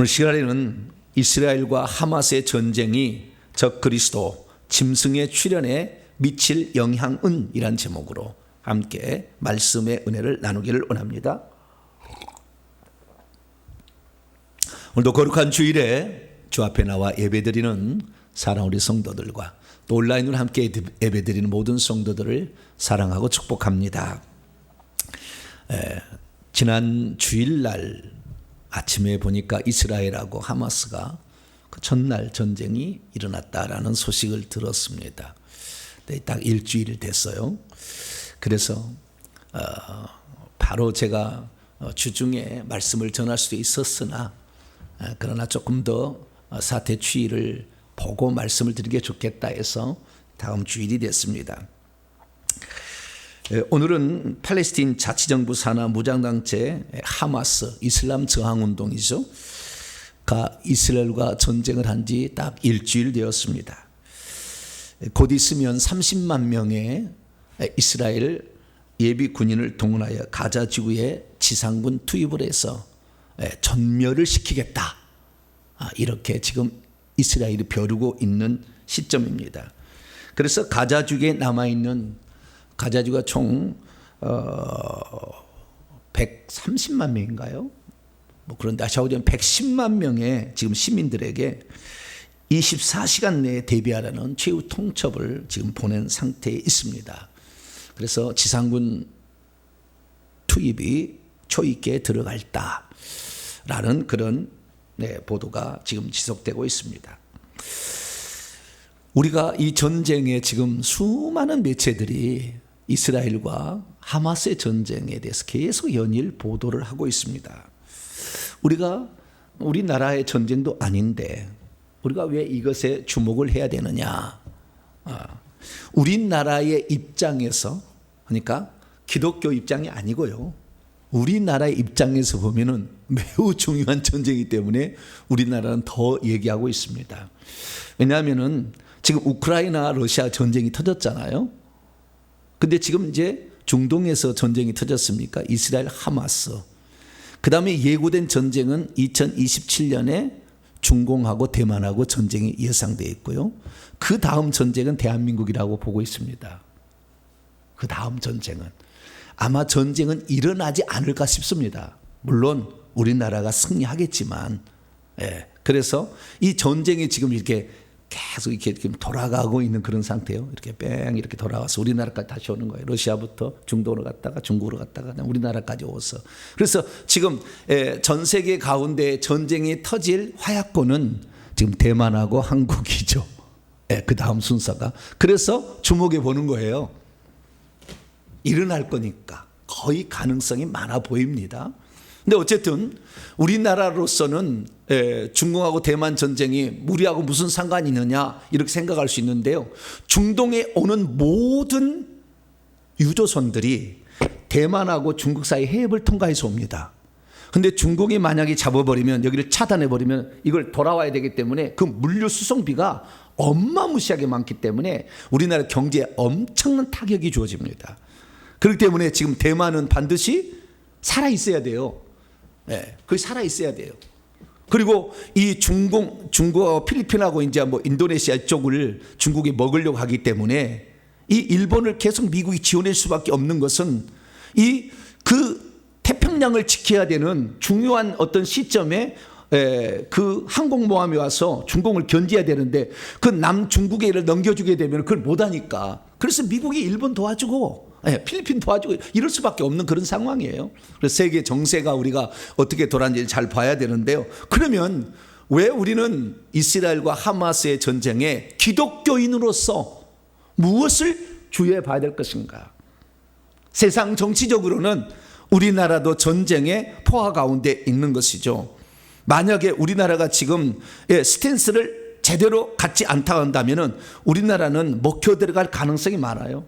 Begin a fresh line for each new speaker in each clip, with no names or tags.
오늘 시간에는 이스라엘과 하마스의 전쟁이 적 그리스도 짐승의 출현에 미칠 영향은 이란 제목으로 함께 말씀의 은혜를 나누기를 원합니다. 오늘도 거룩한 주일에 주 앞에 나와 예배드리는 사랑하는 우리 성도들과 또 온라인으로 함께 예배드리는 모든 성도들을 사랑하고 축복합니다. 지난 주일날 아침에 보니까 이스라엘하고 하마스가 그 전날 전쟁이 일어났다라는 소식을 들었습니다. 네, 딱 일주일 됐어요. 그래서 바로 제가 주중에 말씀을 전할 수도 있었으나 그러나 조금 더 사태 추이를 보고 말씀을 드리는 게 좋겠다 해서 다음 주일이 됐습니다. 오늘은 팔레스틴 자치정부 산하 무장단체 하마스 이슬람 저항운동이죠. 가 이스라엘과 전쟁을 한 지 딱 일주일 되었습니다. 곧 있으면 30만 명의 이스라엘 예비 군인을 동원하여 가자 지구에 지상군 투입을 해서 전멸을 시키겠다. 이렇게 지금 이스라엘이 벼르고 있는 시점입니다. 그래서 가자 지구에 남아있는 가자지구가 총 130만 명인가요? 그런데 아시아오전 110만 명의 지금 시민들에게 24시간 내에 대비하라는 최후 통첩을 지금 보낸 상태에 있습니다. 그래서 지상군 투입이 초입기에 들어갈다라는 그런 보도가 지금 지속되고 있습니다. 우리가 이 전쟁에 지금 수많은 매체들이 이스라엘과 하마스의 전쟁에 대해서 계속 연일 보도를 하고 있습니다. 우리나라의 전쟁도 아닌데 우리가 왜 이것에 주목을 해야 되느냐? 우리나라의 입장에서, 그러니까 기독교 입장이 아니고요. 우리나라의 입장에서 보면은 매우 중요한 전쟁이기 때문에 우리나라는 더 얘기하고 있습니다. 왜냐하면은 지금 우크라이나 러시아 전쟁이 터졌잖아요. 근데 지금 이제 중동에서 전쟁이 터졌습니까? 이스라엘 하마스. 그 다음에 예고된 전쟁은 2027년에 중공하고 대만하고 전쟁이 예상되어 있고요. 그 다음 전쟁은 대한민국이라고 보고 있습니다. 그 다음 전쟁은. 아마 전쟁은 일어나지 않을까 싶습니다. 물론 우리나라가 승리하겠지만. 그래서 이 전쟁이 지금 이렇게 계속 이렇게 돌아가고 있는 그런 상태예요. 이렇게 뺑 이렇게 돌아와서 우리나라까지 다시 오는 거예요. 러시아부터 중동으로 갔다가 중국으로 갔다가 우리나라까지 오서. 그래서 지금 전 세계 가운데 전쟁이 터질 화약고는 지금 대만하고 한국이죠. 그 다음 순서가. 그래서 주목해 보는 거예요. 일어날 거니까 거의 가능성이 많아 보입니다. 근데 어쨌든 우리나라로서는 중공하고 대만 전쟁이 우리하고 무슨 상관이 있느냐 이렇게 생각할 수 있는데요. 중동에 오는 모든 유조선들이 대만하고 중국 사이 해협을 통과해서 옵니다. 근데 중국이 만약에 잡아버리면 여기를 차단해버리면 이걸 돌아와야 되기 때문에 그 물류 수송비가 어마무시하게 많기 때문에 우리나라 경제에 엄청난 타격이 주어집니다. 그렇기 때문에 지금 대만은 반드시 살아있어야 돼요. 그게 살아있어야 돼요. 그리고 이 중국하고 필리핀하고 이제 뭐 인도네시아 쪽을 중국이 먹으려고 하기 때문에 이 일본을 계속 미국이 지원할 수밖에 없는 것은 그 태평양을 지켜야 되는 중요한 어떤 시점에 그 항공모함이 와서 중공을 견제해야 되는데 그 남중국해를 넘겨주게 되면 그걸 못하니까. 그래서 미국이 일본 도와주고 필리핀 도와주고 이럴 수밖에 없는 그런 상황이에요. 그래서 세계 정세가 우리가 어떻게 돌아가는지 잘 봐야 되는데요. 그러면 왜 우리는 이스라엘과 하마스의 전쟁에 기독교인으로서 무엇을 주의해 봐야 될 것인가? 세상 정치적으로는 우리나라도 전쟁의 포화 가운데 있는 것이죠. 만약에 우리나라가 지금 스탠스를 제대로 갖지 않다 한다면 우리나라는 먹혀 들어갈 가능성이 많아요.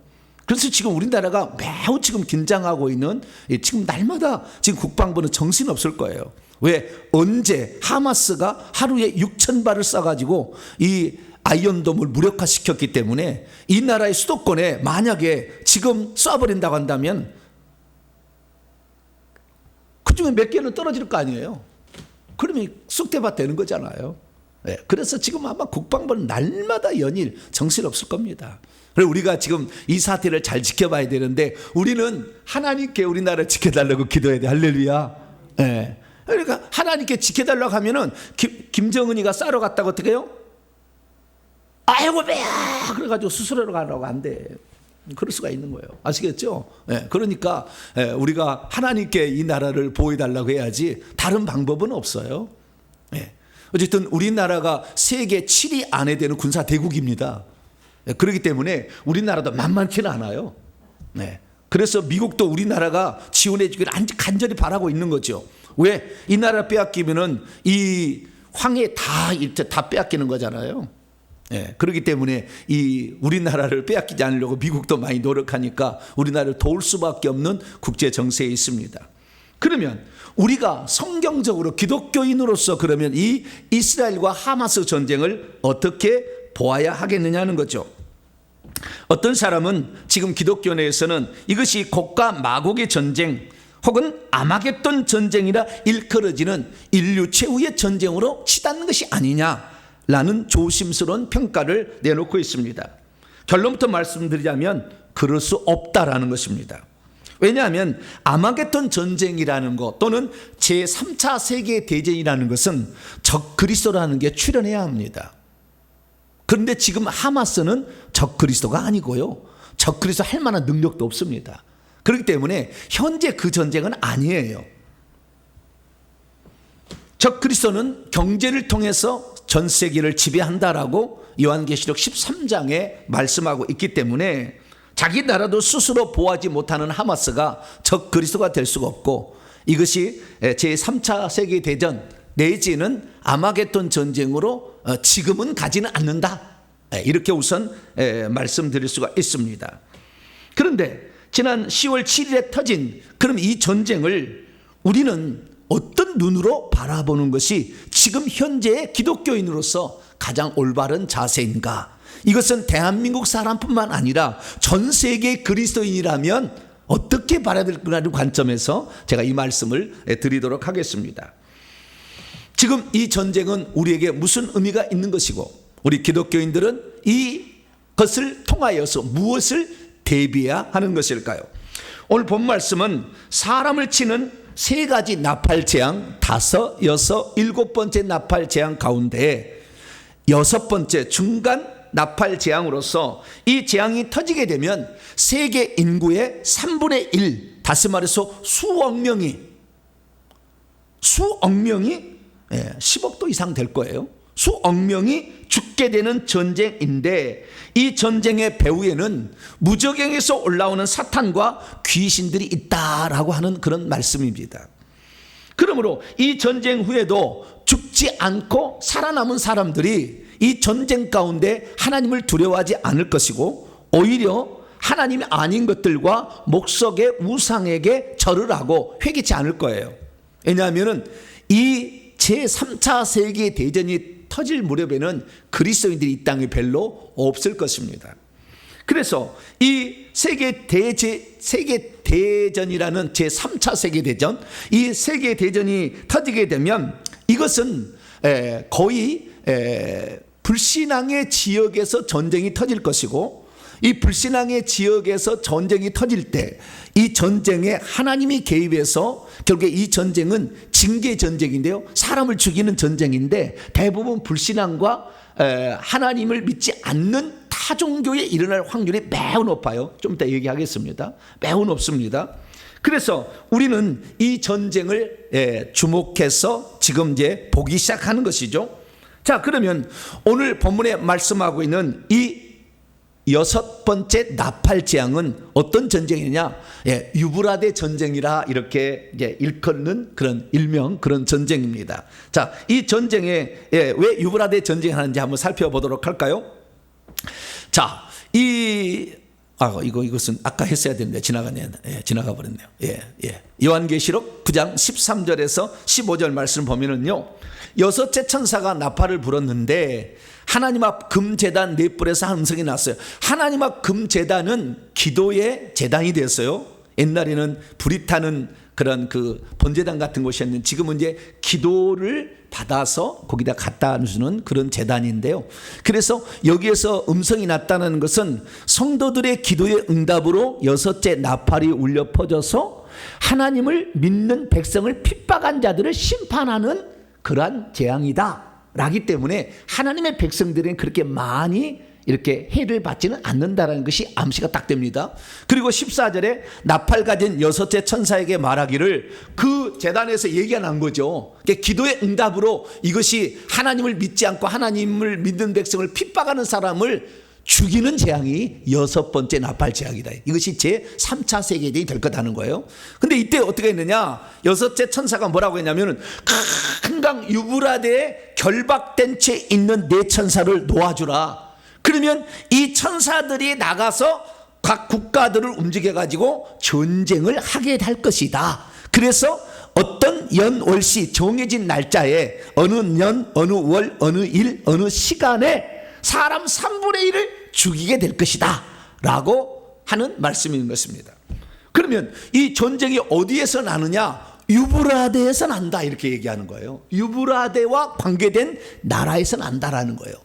그래서 지금 우리나라가 매우 지금 긴장하고 있는, 지금 날마다 지금 국방부는 정신없을 거예요. 왜? 언제 하마스가 하루에 6,000발을 쏴가지고 이 아이언돔을 무력화시켰기 때문에 이 나라의 수도권에 만약에 지금 쏴버린다고 한다면 그중에 몇 개는 떨어질 거 아니에요. 그러면 쑥대밭 되는 거잖아요. 예, 그래서 지금 아마 국방부는 날마다 연일 정신없을 겁니다. 그래서 우리가 지금 이 사태를 잘 지켜봐야 되는데 우리는 하나님께 우리나라를 지켜달라고 기도해야 돼. 할렐루야. 예. 그러니까 하나님께 지켜달라고 하면은 김정은이가 싸러 갔다고 어떻게 해요? 아이고 배야 그래가지고 수술하러 가라고 안 돼. 그럴 수가 있는 거예요. 아시겠죠? 예, 그러니까 우리가 하나님께 이 나라를 보호해달라고 해야지 다른 방법은 없어요. 예. 어쨌든 우리나라가 세계 7위 안에 되는 군사 대국입니다. 예, 그렇기 때문에 우리나라도 만만치는 않아요. 네. 그래서 미국도 우리나라가 지원해 주기를 간절히 바라고 있는 거죠. 왜? 이 나라 빼앗기면은 이 황해 다 빼앗기는 거잖아요. 예, 그렇기 때문에 이 우리나라를 빼앗기지 않으려고 미국도 많이 노력하니까 우리나라를 도울 수밖에 없는 국제 정세에 있습니다. 그러면 우리가 성경적으로 기독교인으로서 그러면 이 이스라엘과 하마스 전쟁을 어떻게 보아야 하겠느냐는 거죠. 어떤 사람은 지금 기독교 내에서는 이것이 곡과 마곡의 전쟁 혹은 아마겟돈 전쟁이라 일컬어지는 인류 최후의 전쟁으로 치닫는 것이 아니냐라는 조심스러운 평가를 내놓고 있습니다. 결론부터 말씀드리자면 그럴 수 없다라는 것입니다. 왜냐하면 아마겟돈 전쟁이라는 것 또는 제3차 세계대전이라는 것은 적 그리스도라는 게 출현해야 합니다. 그런데 지금 하마스는 적 그리스도가 아니고요, 적 그리스도 할 만한 능력도 없습니다. 그렇기 때문에 현재 그 전쟁은 아니에요. 적 그리스도는 경제를 통해서 전 세계를 지배한다라고 요한계시록 13장에 말씀하고 있기 때문에 자기 나라도 스스로 보호하지 못하는 하마스가 적 그리스도가 될 수가 없고, 이것이 제3차 세계대전 내지는 아마겟돈 전쟁으로 지금은 가지는 않는다, 이렇게 우선 말씀드릴 수가 있습니다. 그런데 지난 10월 7일에 터진 그럼 이 전쟁을 우리는 어떤 눈으로 바라보는 것이 지금 현재의 기독교인으로서 가장 올바른 자세인가? 이것은 대한민국 사람뿐만 아니라 전 세계 그리스도인이라면 어떻게 바라야 될까라는 관점에서 제가 이 말씀을 드리도록 하겠습니다. 지금 이 전쟁은 우리에게 무슨 의미가 있는 것이고, 우리 기독교인들은 이것을 통하여서 무엇을 대비해야 하는 것일까요? 오늘 본 말씀은 사람을 치는 세 가지 나팔 재앙, 5, 6, 7번째 나팔 재앙 가운데 6번째 중간 나팔 재앙으로서 이 재앙이 터지게 되면 세계 인구의 3분의 1, 다시 말해서 수억 명이 10억도 이상 될 거예요. 수억 명이 죽게 되는 전쟁인데, 이 전쟁의 배후에는 무저갱에서 올라오는 사탄과 귀신들이 있다라고 하는 그런 말씀입니다. 그러므로 이 전쟁 후에도 죽지 않고 살아남은 사람들이 이 전쟁 가운데 하나님을 두려워하지 않을 것이고, 오히려 하나님이 아닌 것들과 목석의 우상에게 절을 하고 회개치 않을 거예요. 왜냐하면 이 제3차 세계대전이 터질 무렵에는 그리스도인들이 이 땅에 별로 없을 것입니다. 그래서 이 세계대전이라는 제3차 세계대전, 이 세계대전이 터지게 되면 이것은 거의 불신앙의 지역에서 전쟁이 터질 것이고, 이 불신앙의 지역에서 전쟁이 터질 때 이 전쟁에 하나님이 개입해서 결국에 이 전쟁은 징계 전쟁인데요, 사람을 죽이는 전쟁인데 대부분 불신앙과 하나님을 믿지 않는 타종교에 일어날 확률이 매우 높아요. 좀 이따 얘기하겠습니다. 매우 높습니다. 그래서 우리는 이 전쟁을 주목해서 지금 이제 보기 시작하는 것이죠. 자, 그러면 오늘 본문에 말씀하고 있는 이 6번째 나팔 재앙은 어떤 전쟁이냐? 유브라데 전쟁이라 이렇게 일컫는 그런 일명 그런 전쟁입니다. 자, 이 전쟁에 왜 유브라데 전쟁을 하는지 한번 살펴보도록 할까요? 자, 이것은 아까 했어야 되는데 지나가 버렸네요. 요한계시록 9장 13절에서 15절 말씀 보면은요, 6째 천사가 나팔을 불었는데 하나님 앞 금제단 넷불에서 한 음성이 났어요. 하나님 앞 금제단은 기도의 제단이 됐어요. 옛날에는 불이 타는 그런 그 번제단 같은 곳이었는데 지금은 이제 기도를 받아서 거기다 갖다 주는 그런 재단인데요. 그래서 여기에서 음성이 났다는 것은 성도들의 기도의 응답으로 여섯째 나팔이 울려 퍼져서 하나님을 믿는 백성을 핍박한 자들을 심판하는 그러한 재앙이다 라기 때문에 하나님의 백성들은 그렇게 많이 이렇게 해를 받지는 않는다라는 것이 암시가 딱 됩니다. 그리고 14절에 나팔 가진 여섯째 천사에게 말하기를, 그 제단에서 얘기가 난 거죠. 기도의 응답으로 이것이 하나님을 믿지 않고 하나님을 믿는 백성을 핍박하는 사람을 죽이는 재앙이 여섯 번째 나팔 재앙이다. 이것이 제 3차 세계대전이 될 거다는 거예요. 근데 이때 어떻게 했느냐, 여섯째 천사가 뭐라고 했냐면 큰 강 유브라데에 결박된 채 있는 네 천사를 놓아주라. 그러면 이 천사들이 나가서 각 국가들을 움직여 가지고 전쟁을 하게 될 것이다. 그래서 어떤 연월시 정해진 날짜에 어느 년 어느 월 어느 일 어느 시간에 사람 3분의 1을 죽이게 될 것이다 라고 하는 말씀인 것입니다. 그러면 이 전쟁이 어디에서 나느냐, 유브라데에서 난다 이렇게 얘기하는 거예요. 유브라데와 관계된 나라에서 난다라는 거예요.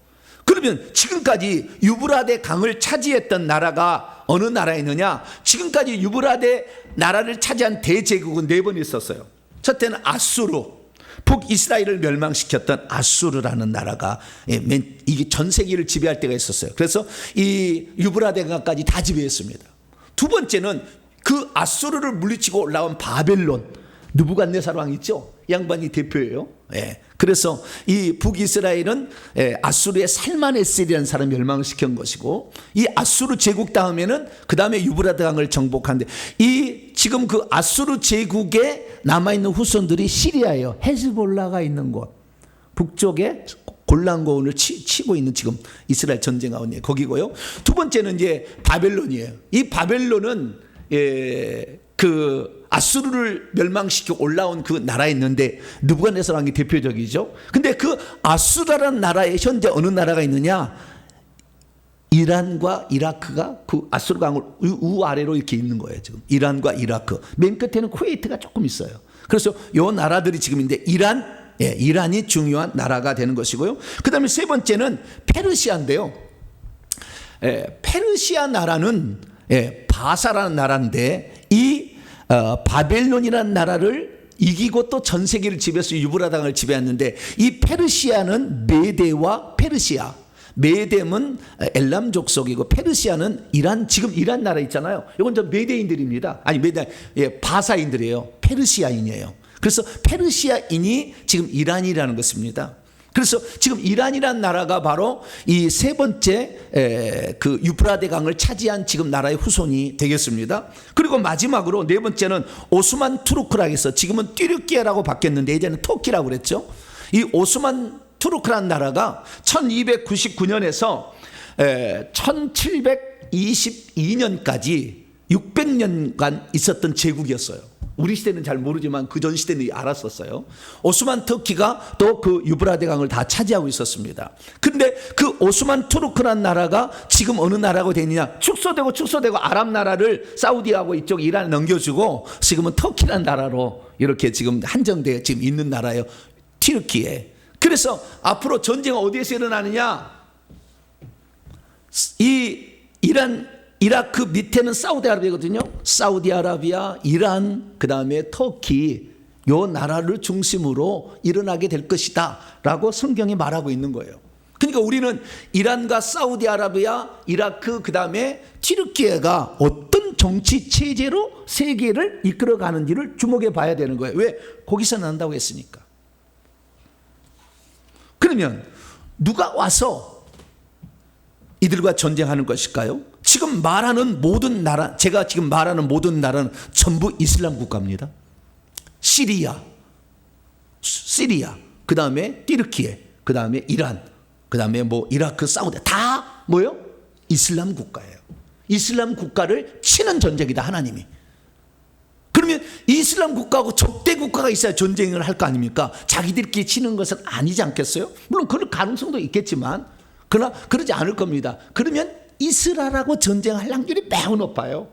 그러면 지금까지 유브라데 강을 차지했던 나라가 어느 나라에 있느냐, 지금까지 유브라데 나라를 차지한 대제국은 4번 있었어요. 첫째는 아수르, 북이스라엘을 멸망시켰던 아수르라는 나라가 이게 전 세계를 지배할 때가 있었어요. 그래서 이 유브라데 강까지 다 지배했습니다. 두 번째는 그 아수르를 물리치고 올라온 바벨론, 느부갓네살 왕 있죠? 양반이 대표예요. 그래서 이 북이스라엘은 아수르의 살마네셀이라는 사람을 멸망시킨 것이고, 이 아수르 제국 다음에는 그 다음에 유브라데 강을 정복하는데, 이 지금 그 아수르 제국에 남아있는 후손들이 시리아예요. 헤즈볼라가 있는 곳, 북쪽에 골란고원을 치고 있는 지금 이스라엘 전쟁하고 있는 거기고요. 두 번째는 이제 바벨론이에요. 이 바벨론은 그 아수르를 멸망시키고 올라온 그 나라에 있는데 느부갓네살 왕이 대표적이죠. 근데 그 아수르라는 나라에 현재 어느 나라가 있느냐, 이란과 이라크가 그 아수르 강을 우아래로 이렇게 있는 거예요. 지금 이란과 이라크, 맨 끝에는 쿠웨이트가 조금 있어요. 그래서 요 나라들이 지금 있는데 이란이 중요한 나라가 되는 것이고요. 그 다음에 세 번째는 페르시아인데요. 페르시아 나라는 바사라는 나라인데, 이 바벨론이라는 나라를 이기고 또 전 세계를 지배해서 유브라데 강을 지배했는데, 이 페르시아는 메데와 페르시아, 메뎀은 엘람 족속이고 페르시아는 이란, 지금 이란 나라 있잖아요. 이건 저 메데인들입니다. 아니 바사인들이에요. 페르시아인이에요. 그래서 페르시아인이 지금 이란이라는 것입니다. 그래서 지금 이란이라는 나라가 바로 이 세 번째 그 유프라데 강을 차지한 지금 나라의 후손이 되겠습니다. 그리고 마지막으로 네 번째는 오스만 투르크라고 해서 지금은 튀르키예라고 바뀌었는데 예전에는 터키라고 그랬죠. 이 오스만 투르크라는 나라가 1299년에서 1722년까지 600년간 있었던 제국이었어요. 우리 시대는 잘 모르지만 그 전 시대는 알았었어요. 오스만 터키가 또 그 유브라데 강을 다 차지하고 있었습니다. 근데 그 오스만 투르크라는 나라가 지금 어느 나라가 되느냐, 축소되고 아랍 나라를 사우디하고 이쪽 이란 넘겨주고 지금은 터키라는 나라로 이렇게 지금 한정되어 지금 있는 나라예요. 튀르키예. 그래서 앞으로 전쟁은 어디에서 일어나느냐, 이 이라크 밑에는 사우디아라비아거든요. 사우디아라비아, 이란, 그 다음에 터키, 요 나라를 중심으로 일어나게 될 것이다 라고 성경이 말하고 있는 거예요. 그러니까 우리는 이란과 사우디아라비아, 이라크, 그 다음에 튀르키예가 어떤 정치 체제로 세계를 이끌어가는지를 주목해 봐야 되는 거예요. 왜? 거기서 난다고 했으니까. 그러면 누가 와서 이들과 전쟁하는 것일까요? 지금 말하는 모든 나라, 제가 지금 말하는 모든 나라는 전부 이슬람 국가입니다. 시리아, 그 다음에 튀르키예, 그 다음에 이란, 그 다음에 뭐 이라크, 사우디, 다 뭐요? 이슬람 국가예요. 이슬람 국가를 치는 전쟁이다, 하나님이. 그러면 이슬람 국가하고 적대 국가가 있어야 전쟁을 할 거 아닙니까? 자기들끼리 치는 것은 아니지 않겠어요? 물론 그럴 가능성도 있겠지만, 그러나 그러지 않을 겁니다. 그러면 이스라엘하고 전쟁할 확률이 매우 높아요.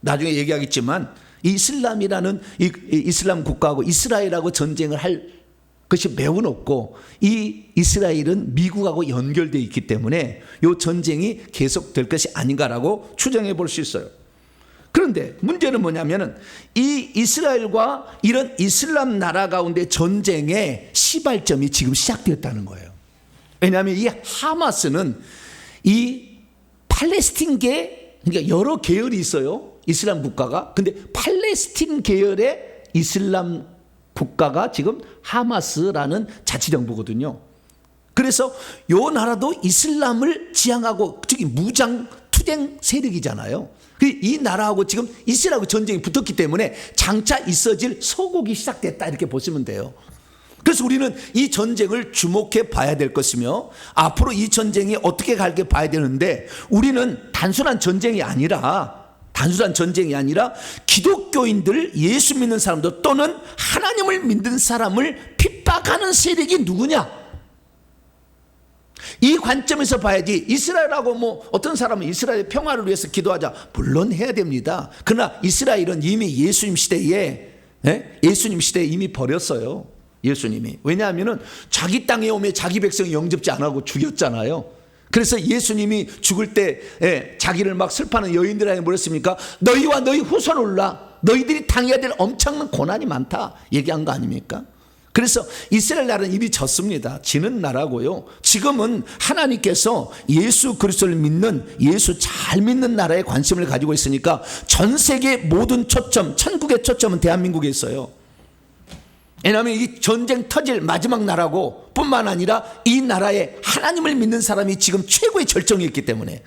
나중에 얘기하겠지만 이슬람이라는 이슬람 국가하고 이스라엘하고 전쟁을 할 것이 매우 높고, 이 이스라엘은 미국하고 연결되어 있기 때문에 이 전쟁이 계속될 것이 아닌가라고 추정해 볼 수 있어요. 그런데 문제는 뭐냐면은 이 이스라엘과 이런 이슬람 나라 가운데 전쟁의 시발점이 지금 시작되었다는 거예요. 왜냐하면 이 하마스는 이 팔레스틴계, 그러니까 여러 계열이 있어요, 이슬람 국가가. 근데 팔레스틴 계열의 이슬람 국가가 지금 하마스라는 자치정부거든요. 그래서 요 나라도 이슬람을 지향하고, 특히 무장 투쟁 세력이잖아요. 이 나라하고 지금 이스라엘하고 전쟁이 붙었기 때문에 장차 있어질 소국이 시작됐다, 이렇게 보시면 돼요. 그래서 우리는 이 전쟁을 주목해 봐야 될 것이며, 앞으로 이 전쟁이 어떻게 갈게 봐야 되는데, 우리는 단순한 전쟁이 아니라 기독교인들, 예수 믿는 사람들 또는 하나님을 믿는 사람을 핍박하는 세력이 누구냐, 이 관점에서 봐야지. 이스라엘하고 뭐 어떤 사람은 이스라엘의 평화를 위해서 기도하자, 물론 해야 됩니다. 그러나 이스라엘은 이미 예수님 시대에 이미 버렸어요. 예수님이. 왜냐하면 자기 땅에 오면 자기 백성이 영접지 안 하고 죽였잖아요. 그래서 예수님이 죽을 때 자기를 막 슬퍼하는 여인들에게 뭐랬습니까? 너희와 너희 후손 올라, 너희들이 당해야 될 엄청난 고난이 많다, 얘기한 거 아닙니까? 그래서 이스라엘 나라는 이미 졌습니다. 지는 나라고요. 지금은 하나님께서 예수 그리스도를 믿는, 예수 잘 믿는 나라에 관심을 가지고 있으니까 전 세계 모든 초점, 천국의 초점은 대한민국에 있어요. 왜냐하면 이 전쟁 터질 마지막 나라고, 뿐만 아니라 이 나라에 하나님을 믿는 사람이 지금 최고의 절정이 있기 때문에.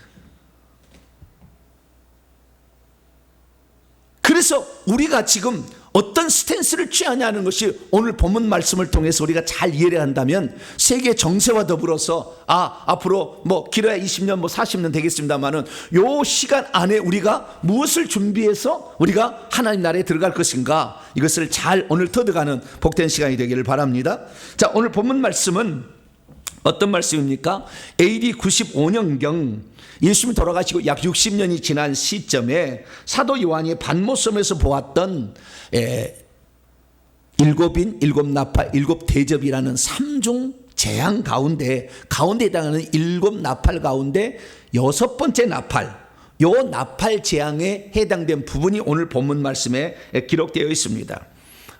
그래서 우리가 지금 어떤 스탠스를 취하냐는 것이 오늘 본문 말씀을 통해서 우리가 잘 이해를 한다면, 세계 정세와 더불어서 앞으로 뭐 길어야 20년 뭐 40년 되겠습니다만은 요 시간 안에 우리가 무엇을 준비해서 우리가 하나님 나라에 들어갈 것인가, 이것을 잘 오늘 터득하는 복된 시간이 되기를 바랍니다. 자, 오늘 본문 말씀은 어떤 말씀입니까? AD 95년경 예수님이 돌아가시고 약 60년이 지난 시점에 사도 요한이 반모섬에서 보았던 일곱인, 일곱 나팔, 일곱 대접이라는 삼중 재앙 가운데 해당하는 일곱 나팔 가운데 여섯 번째 나팔, 요 나팔 재앙에 해당된 부분이 오늘 본문 말씀에 기록되어 있습니다.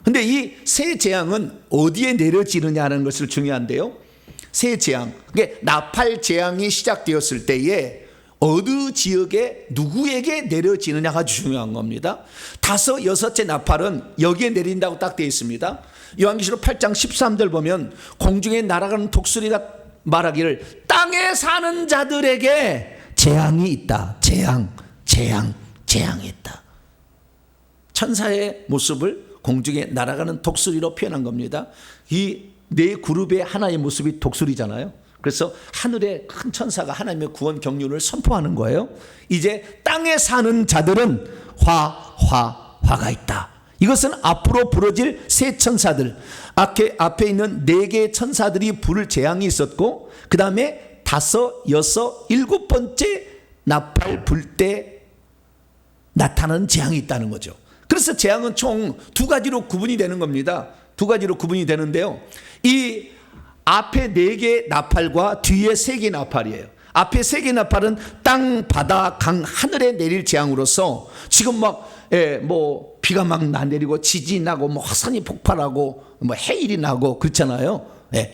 근데 이 세 재앙은 어디에 내려지느냐는 것을 중요한데요. 세 재앙, 그러니까 나팔 재앙이 시작되었을 때에 어느 지역에 누구에게 내려지느냐가 중요한 겁니다. 다섯, 여섯째 나팔은 여기에 내린다고 딱 되어 있습니다. 요한계시록 8장 13절 보면 공중에 날아가는 독수리가 말하기를 땅에 사는 자들에게 재앙이 있다. 재앙이 있다. 천사의 모습을 공중에 날아가는 독수리로 표현한 겁니다. 이 네 그룹의 하나의 모습이 독수리잖아요. 그래서 하늘의 큰 천사가 하나님의 구원 경륜을 선포하는 거예요. 이제 땅에 사는 자들은 화가 있다. 이것은 앞으로 부러질 세 천사들, 앞에 있는 네 개의 천사들이 부를 재앙이 있었고, 그 다음에 다섯, 여섯, 일곱 번째 나팔 불 때 나타나는 재앙이 있다는 거죠. 그래서 재앙은 총 두 가지로 구분이 되는 겁니다. 두 가지로 구분이 되는데요. 이 앞에 네 개의 나팔과 뒤에 세 개의 나팔이에요. 앞에 세 개의 나팔은 땅, 바다, 강, 하늘에 내릴 재앙으로서 지금 뭐 비가 막 내리고 지진이 나고 뭐 화산이 폭발하고 뭐 해일이 나고 그렇잖아요.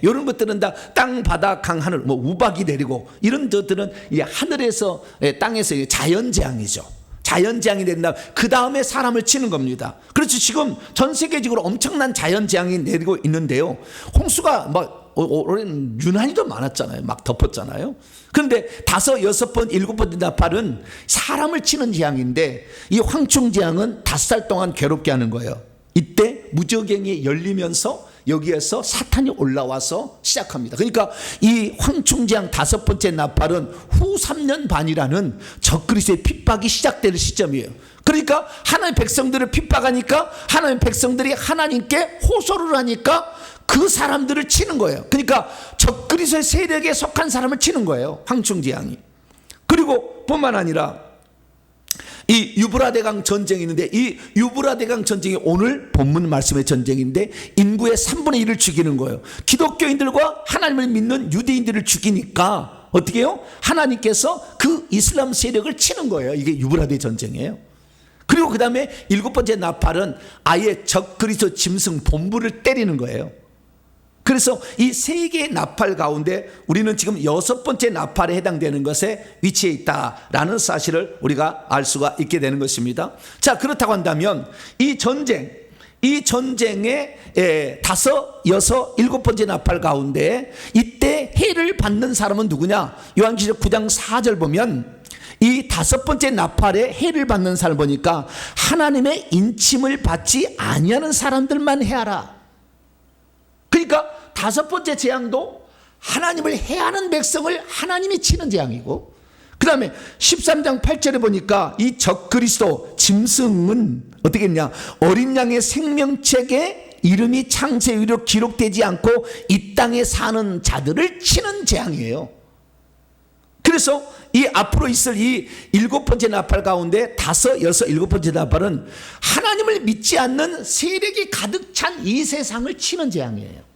이런 것들은 다 땅, 바다, 강, 하늘, 뭐 우박이 내리고 이런 것들은 하늘에서 땅에서 자연 재앙이죠. 자연재앙이 된다. 그 다음에 사람을 치는 겁니다. 그렇죠. 지금 전 세계적으로 엄청난 자연재앙이 내리고 있는데요. 홍수가 막 올해는 유난히도 많았잖아요. 막 덮었잖아요. 그런데 다섯, 여섯 번, 일곱 번 나팔은 사람을 치는 재앙인데, 이 황충재앙은 5살 동안 괴롭게 하는 거예요. 이때 무저갱이 열리면서 여기에서 사탄이 올라와서 시작합니다. 그러니까 이 황충재앙 5번째 나팔은 후 3년 반이라는 적그리스도의 핍박이 시작되는 시점이에요. 그러니까 하나님의 백성들을 핍박하니까 하나님의 백성들이 하나님께 호소를 하니까 그 사람들을 치는 거예요. 그러니까 적그리스도의 세력에 속한 사람을 치는 거예요, 황충재앙이. 그리고 뿐만 아니라 이 유브라데강 전쟁이 있는데, 이 유브라데강 전쟁이 오늘 본문 말씀의 전쟁인데 인구의 3분의 1을 죽이는 거예요. 기독교인들과 하나님을 믿는 유대인들을 죽이니까 어떻게 해요? 하나님께서 그 이슬람 세력을 치는 거예요. 이게 유브라데 전쟁이에요. 그리고 그 다음에 7번째 나팔은 아예 적그리스도 짐승 본부를 때리는 거예요. 그래서 이 세 개의 나팔 가운데 우리는 지금 6번째 나팔에 해당되는 것에 위치해 있다라는 사실을 우리가 알 수가 있게 되는 것입니다. 자, 그렇다고 한다면 이 전쟁의 5, 6, 7번째 나팔 가운데 이때 해를 받는 사람은 누구냐? 요한계시록 9장 4절 보면 이 5번째 나팔에 해를 받는 사람 보니까 하나님의 인침을 받지 아니하는 사람들만 해하라. 그러니까 5번째 재앙도 하나님을 해하는 백성을 하나님이 치는 재앙이고, 그 다음에 13장 8절에 보니까 이 적그리스도 짐승은 어떻게 했냐? 어린 양의 생명책에 이름이 창세기로 기록되지 않고 이 땅에 사는 자들을 치는 재앙이에요. 그래서 이 앞으로 있을 이 7번째 나팔 가운데 5, 6, 7번째 나팔은 하나님을 믿지 않는 세력이 가득 찬 이 세상을 치는 재앙이에요.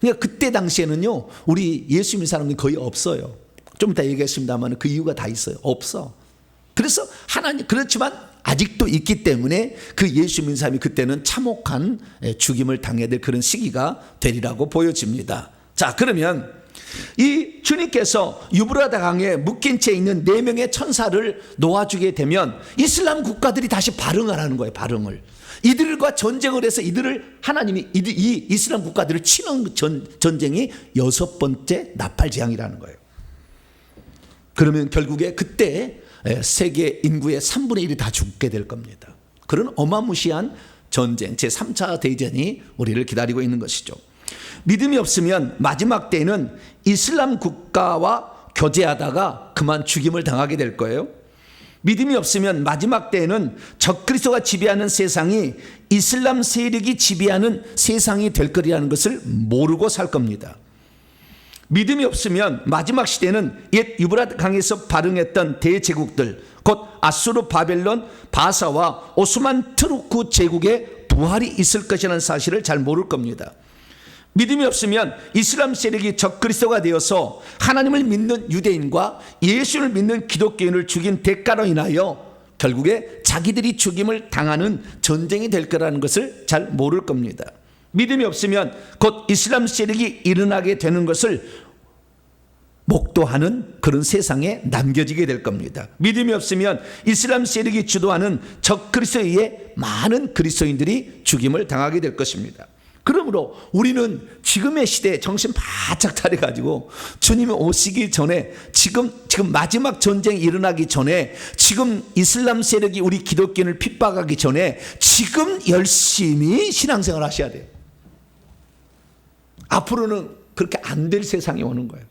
그러니까 그때 당시에는요, 우리 예수 믿는 사람들이 거의 없어요. 좀 이따 얘기했습니다만 그 이유가 다 있어요. 없어. 그래서 하나님, 그렇지만 아직도 있기 때문에 그 예수 믿는 사람이 그때는 참혹한 죽임을 당해야 될 그런 시기가 되리라고 보여집니다. 자, 그러면 이 주님께서 유브라데 강에 묶인 채 있는 4명의 천사를 놓아주게 되면 이슬람 국가들이 다시 발흥을 하는 거예요. 발흥을. 이들과 전쟁을 해서 이들을 하나님이 이 이슬람 국가들을 치는 전쟁이 6번째 나팔 재앙이라는 거예요. 그러면 결국에 그때 세계 인구의 3분의 1이 다 죽게 될 겁니다. 그런 어마무시한 전쟁, 제3차 대전이 우리를 기다리고 있는 것이죠. 믿음이 없으면 마지막 때에는 이슬람 국가와 교제하다가 그만 죽임을 당하게 될 거예요. 믿음이 없으면 마지막 때에는 적그리스도가 지배하는 세상이 이슬람 세력이 지배하는 세상이 될 거라는 것을 모르고 살 겁니다. 믿음이 없으면 마지막 시대는 옛 유브라데 강에서 발흥했던 대제국들, 곧 아수르, 바벨론, 바사와 오스만 투르크 제국의 부활이 있을 것이라는 사실을 잘 모를 겁니다. 믿음이 없으면 이슬람 세력이 적그리스도가 되어서 하나님을 믿는 유대인과 예수를 믿는 기독교인을 죽인 대가로 인하여 결국에 자기들이 죽임을 당하는 전쟁이 될 거라는 것을 잘 모를 겁니다. 믿음이 없으면 곧 이슬람 세력이 일어나게 되는 것을 목도하는 그런 세상에 남겨지게 될 겁니다. 믿음이 없으면 이슬람 세력이 주도하는 적그리스도에 의해 많은 그리스도인들이 죽임을 당하게 될 것입니다. 그러므로 우리는 지금의 시대에 정신 바짝 차려가지고 주님이 오시기 전에 지금 마지막 전쟁이 일어나기 전에, 지금 이슬람 세력이 우리 기독교인을 핍박하기 전에 지금 열심히 신앙생활 하셔야 돼요. 앞으로는 그렇게 안 될 세상이 오는 거예요.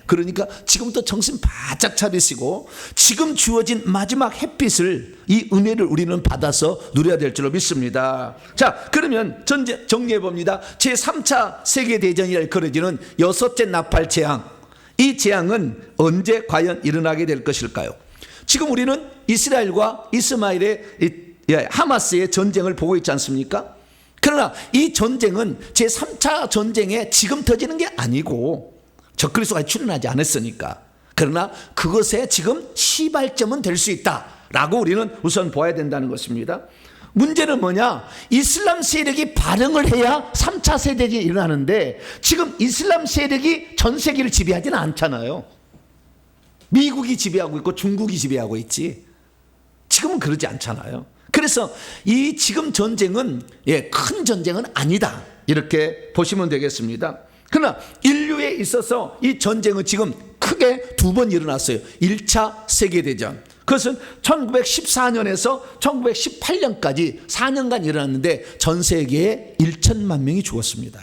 그러니까 지금부터 정신 바짝 차리시고 지금 주어진 마지막 햇빛을, 이 은혜를 우리는 받아서 누려야 될 줄로 믿습니다. 자, 그러면 정리해 봅니다. 제3차 세계대전이라 일컬어지는 6째 나팔 재앙, 이 재앙은 언제 과연 일어나게 될 것일까요? 지금 우리는 이스라엘과 이스마엘의 하마스의 전쟁을 보고 있지 않습니까? 그러나 이 전쟁은 제3차 전쟁에 지금 터지는 게 아니고 적그리스도가 출현하지 않았으니까. 그러나 그것에 지금 시발점은 될 수 있다라고 우리는 우선 봐야 된다는 것입니다. 문제는 뭐냐? 이슬람 세력이 발흥을 해야 3차 세대전이 일어나는데 지금 이슬람 세력이 전 세계를 지배하지는 않잖아요. 미국이 지배하고 있고 중국이 지배하고 있지. 지금은 그러지 않잖아요. 그래서 이 지금 전쟁은 큰 전쟁은 아니다, 이렇게 보시면 되겠습니다. 그러나 인류에 있어서 이 전쟁은 지금 크게 2번 일어났어요. 1차 세계대전. 그것은 1914년에서 1918년까지 4년간 일어났는데 전 세계에 1천만 명이 죽었습니다.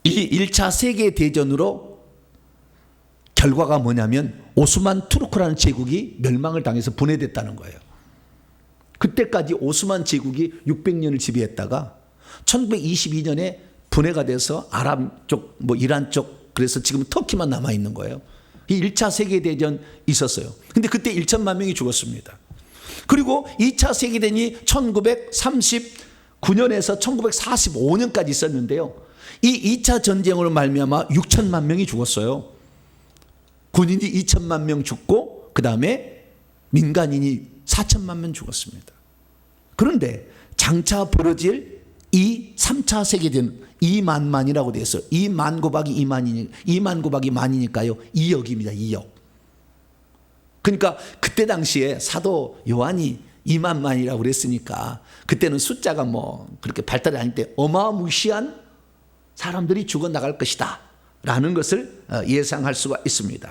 이 1차 세계대전으로 결과가 뭐냐면 오스만 투르크라는 제국이 멸망을 당해서 분해됐다는 거예요. 그때까지 오스만 제국이 600년을 지배했다가 1922년에 분해가 돼서 아랍 쪽, 이란 쪽, 그래서 지금 터키만 남아 있는 거예요. 이 1차 세계대전 있었어요. 근데 그때 1천만 명이 죽었습니다. 그리고 2차 세계대전이 1939년에서 1945년까지 있었는데요. 이 2차 전쟁으로 말미암아 6천만 명이 죽었어요. 군인이 2천만 명 죽고 그 다음에 민간인이 4천만 명 죽었습니다. 그런데 장차 벌어질 이 3차 세계대전 2만만이라고 되어 있어요. 2만 곱하기 2만 곱하기 만이니까요. 2억입니다. 2억. 그러니까 그때 당시에 사도 요한이 2만만이라고 그랬으니까 그때는 숫자가 뭐 그렇게 발달이 아닐 때 어마무시한 사람들이 죽어나갈 것이다 라는 것을 예상할 수가 있습니다.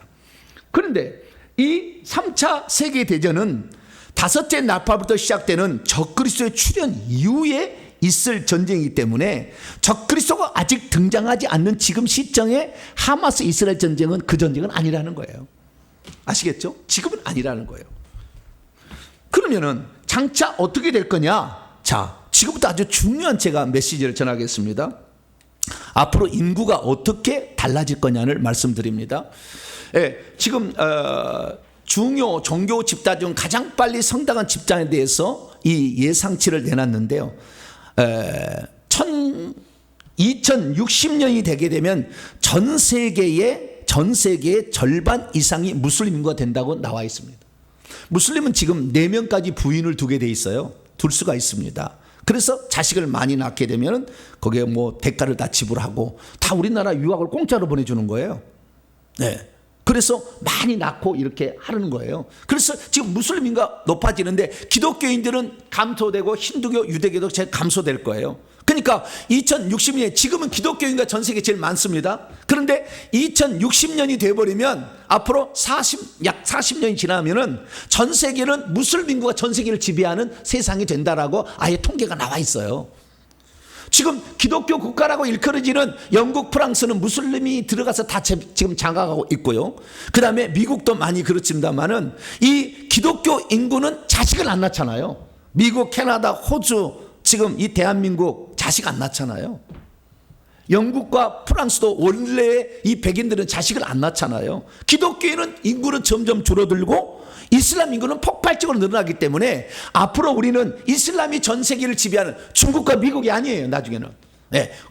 그런데 이 3차 세계대전은 다섯째 나팔부터 시작되는 적그리스도의 출현 이후에 있을 전쟁이기 때문에 적그리스도가 아직 등장하지 않는 지금 시점에 하마스 이스라엘 전쟁은 그 전쟁은 아니라는 거예요. 아시겠죠? 지금은 아니라는 거예요. 그러면은 장차 어떻게 될 거냐? 자, 지금부터 아주 중요한 제가 메시지를 전하겠습니다. 앞으로 인구가 어떻게 달라질 거냐를 말씀드립니다. 지금 중요 종교 집단 중 가장 빨리 성장한 집단에 대해서 이 예상치를 내놨는데요. 2060년이 되게 되면 전 세계의 절반 이상이 무슬림 인구가 된다고 나와 있습니다. 무슬림은 지금 4명까지 부인을 두게 돼 있어요. 둘 수가 있습니다. 그래서 자식을 많이 낳게 되면 거기에 뭐 대가를 다 지불하고 다 우리나라 유학을 공짜로 보내주는 거예요. 네. 그래서 많이 낳고 이렇게 하는 거예요. 그래서 지금 무슬림 인구가 높아지는데 기독교인들은 감소되고 힌두교, 유대교도 감소될 거예요. 그러니까 2060년에 지금은 기독교인가 전 세계 제일 많습니다. 그런데 2060년이 돼버리면 앞으로 약 40년이 지나면은 전 세계는 무슬림 인구가 전 세계를 지배하는 세상이 된다라고 아예 통계가 나와 있어요. 지금 기독교 국가라고 일컬어지는 영국, 프랑스는 무슬림이 들어가서 다 지금 장악하고 있고요. 그 다음에 미국도 많이 그렇습니다만은 이 기독교 인구는 자식을 안 낳잖아요. 미국, 캐나다, 호주, 지금 이 대한민국 자식 안 낳잖아요. 영국과 프랑스도 원래 이 백인들은 자식을 안 낳잖아요. 기독교인은 인구는 점점 줄어들고 이슬람 인구는 폭발적으로 늘어나기 때문에 앞으로 우리는 이슬람이 전 세계를 지배하는 중국과 미국이 아니에요. 나중에는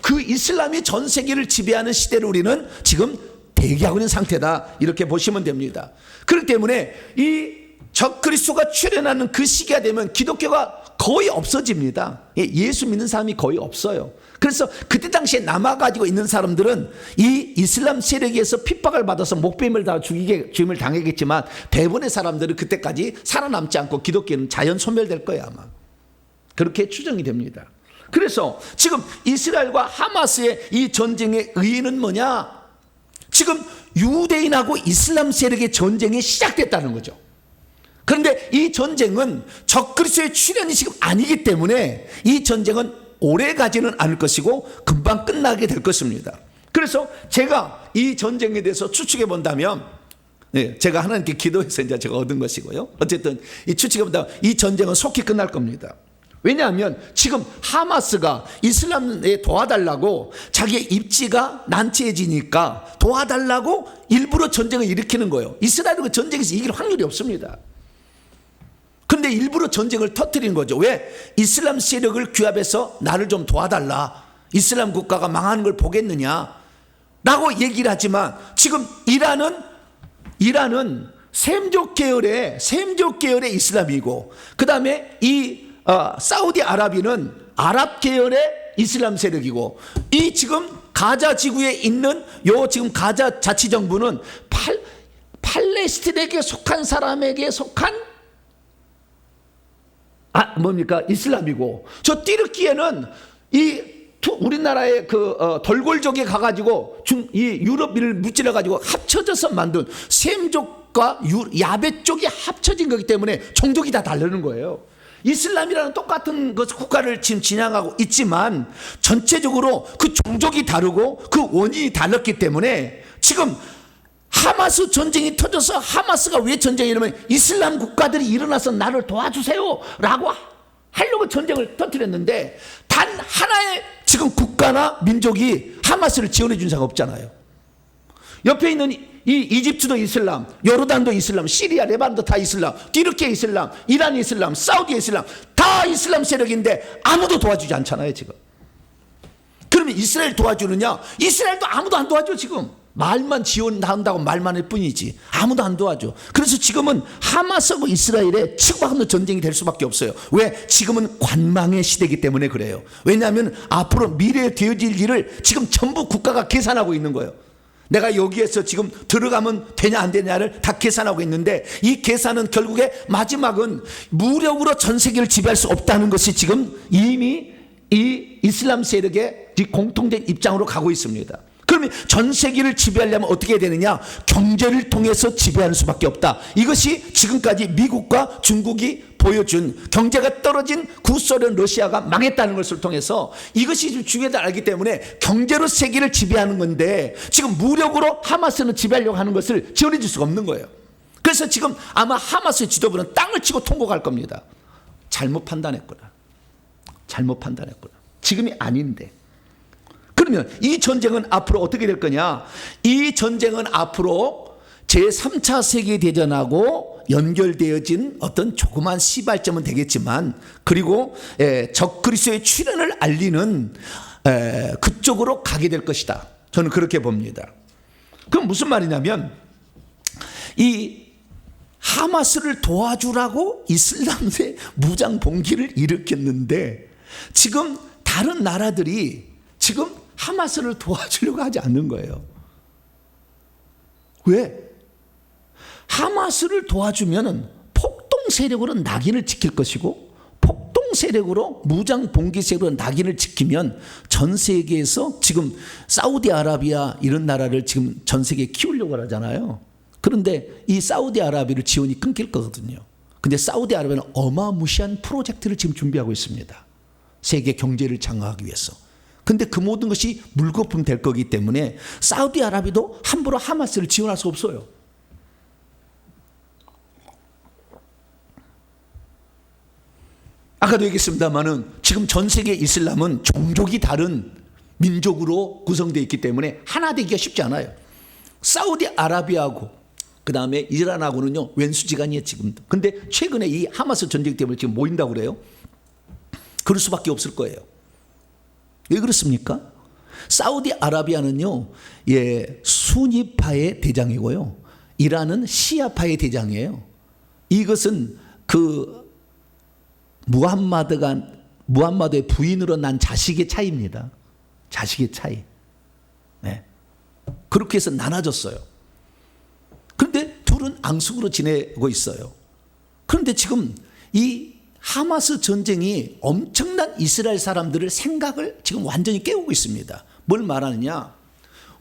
그 이슬람이 전 세계를 지배하는 시대를 우리는 지금 대기하고 있는 상태다 이렇게 보시면 됩니다. 그렇기 때문에 이 적그리스도가 출현하는 그 시기가 되면 기독교가 거의 없어집니다. 예수 믿는 사람이 거의 없어요. 그래서 그때 당시에 남아가지고 있는 사람들은 이 이슬람 세력에서 핍박을 받아서 목베임을 다 죽임을 당하겠지만 대부분의 사람들은 그때까지 살아남지 않고 기독교는 자연 소멸될 거예요 아마. 그렇게 추정이 됩니다. 그래서 지금 이스라엘과 하마스의 이 전쟁의 의의는 뭐냐? 지금 유대인하고 이슬람 세력의 전쟁이 시작됐다는 거죠. 그런데 이 전쟁은 적그리스도의 출현이 지금 아니기 때문에 이 전쟁은 오래 가지는 않을 것이고 금방 끝나게 될 것입니다. 그래서 제가 이 전쟁에 대해서 추측해 본다면 제가 하나님께 기도해서 이제 제가 얻은 것이고요. 어쨌든 이 추측해 본다면 이 전쟁은 속히 끝날 겁니다. 왜냐하면 지금 하마스가 이슬람에 도와달라고 자기의 입지가 난처해지니까 도와달라고 일부러 전쟁을 일으키는 거예요. 이스라엘은 전쟁에서 이길 확률이 없습니다. 근데 일부러 전쟁을 터뜨리는 거죠. 왜? 이슬람 세력을 규합해서 나를 좀 도와달라. 이슬람 국가가 망하는 걸 보겠느냐 라고 얘기를 하지만 지금 이란은 셈족 계열의 이슬람이고 그 다음에 이 사우디아라비는 아랍 계열의 이슬람 세력이고 이 지금 가자 지구에 있는 요 지금 가자 자치정부는 팔레스틴에게 속한 사람에게 속한 이슬람이고 저 띠르키에는 우리나라의 돌골족에 가가지고 이 유럽인을 무찔러 가지고 합쳐져서 만든 셈족과 야베 쪽이 합쳐진 거기 때문에 종족이 다 다르는 거예요. 이슬람이라는 똑같은 국가를 지금 진양하고 있지만 전체적으로 그 종족이 다르고 그 원인이 달랐기 때문에 지금 하마스 전쟁이 터져서 하마스가 왜 전쟁이 일어나면 이슬람 국가들이 일어나서 나를 도와주세요 라고 하려고 전쟁을 터뜨렸는데 단 하나의 지금 국가나 민족이 하마스를 지원해 준 사람 없잖아요. 옆에 있는 이 이집트도 이슬람, 요르단도 이슬람, 시리아, 레반도 다 이슬람, 튀르키예 이슬람, 이란 이슬람, 사우디 이슬람, 다 이슬람 세력인데 아무도 도와주지 않잖아요 지금. 그러면 이스라엘 도와주느냐? 이스라엘도 아무도 안 도와줘 지금. 말만 지원한다고 말만 할 뿐이지 아무도 안 도와줘. 그래서 지금은 하마스하고 이스라엘의 치고받는 전쟁이 될 수밖에 없어요. 왜? 지금은 관망의 시대이기 때문에 그래요. 왜냐하면 앞으로 미래에 되어질 일을 지금 전부 국가가 계산하고 있는 거예요. 내가 여기에서 지금 들어가면 되냐 안 되냐를 다 계산하고 있는데, 이 계산은 결국에 마지막은 무력으로 전 세계를 지배할 수 없다는 것이 지금 이미 이 이슬람 세력의 공통된 입장으로 가고 있습니다. 그러면 전 세계를 지배하려면 어떻게 해야 되느냐? 경제를 통해서 지배하는 수밖에 없다. 이것이 지금까지 미국과 중국이 보여준, 경제가 떨어진 구소련 러시아가 망했다는 것을 통해서 이것이 좀 중요하다고 알기 때문에 경제로 세계를 지배하는 건데, 지금 무력으로 하마스는 지배하려고 하는 것을 지원해 줄 수가 없는 거예요. 그래서 지금 아마 하마스 지도부는 땅을 치고 통곡할 겁니다. 잘못 판단했구나. 잘못 판단했구나. 지금이 아닌데. 그러면 이 전쟁은 앞으로 어떻게 될 거냐? 이 전쟁은 앞으로 제3차 세계대전하고 연결되어진 어떤 조그만 시발점은 되겠지만, 그리고 적그리스도의 출현을 알리는 그쪽으로 가게 될 것이다. 저는 그렇게 봅니다. 그럼 무슨 말이냐면, 이 하마스를 도와주라고 이슬람의 무장 봉기를 일으켰는데, 지금 다른 나라들이 지금 하마스를 도와주려고 하지 않는 거예요. 왜? 하마스를 도와주면 폭동 세력으로 낙인을 지킬 것이고, 폭동 세력으로 무장 봉기 세력으로 낙인을 지키면 전 세계에서 지금 사우디아라비아 이런 나라를 지금 전 세계에 키우려고 하잖아요. 그런데 이 사우디아라비아를 지원이 끊길 거거든요. 근데 사우디아라비아는 어마무시한 프로젝트를 지금 준비하고 있습니다. 세계 경제를 장악하기 위해서. 근데 그 모든 것이 물거품 될 거기 때문에 사우디아라비아도 함부로 하마스를 지원할 수 없어요. 아까도 얘기했습니다만은 지금 전 세계 이슬람은 종족이 다른 민족으로 구성되어 있기 때문에 하나 되기가 쉽지 않아요. 사우디아라비아하고 그 다음에 이란하고는요 왼수지간이에요 지금도. 근데 최근에 이 하마스 전쟁 때문에 지금 모인다고 그래요. 그럴 수밖에 없을 거예요. 왜 그렇습니까? 사우디아라비아는요, 수니파의 대장이고요, 이란은 시아파의 대장이에요. 이것은 그 무함마드의 부인으로 난 자식의 차이입니다. 자식의 차이. 네. 그렇게 해서 나눠졌어요. 그런데 둘은 앙숙으로 지내고 있어요. 그런데 지금 이 하마스 전쟁이 엄청난 이스라엘 사람들의 생각을 지금 완전히 깨우고 있습니다. 뭘 말하느냐?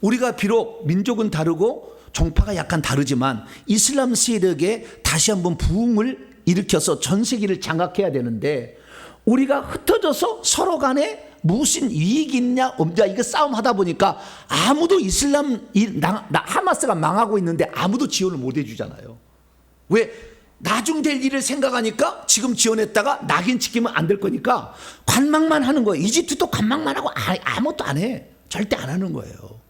우리가 비록 민족은 다르고 종파가 약간 다르지만 이슬람 세력에 다시 한번 부흥을 일으켜서 전 세계를 장악해야 되는데, 우리가 흩어져서 서로 간에 무슨 이익이 있냐 없냐 이거 싸움하다 보니까 아무도 하마스가 망하고 있는데 아무도 지원을 못 해주잖아요. 왜? 나중 될 일을 생각하니까 지금 지원했다가 낙인 찍히면 안 될 거니까 관망만 하는 거예요. 이집트도 관망만 하고 아무것도 안 해. 절대 안 하는 거예요.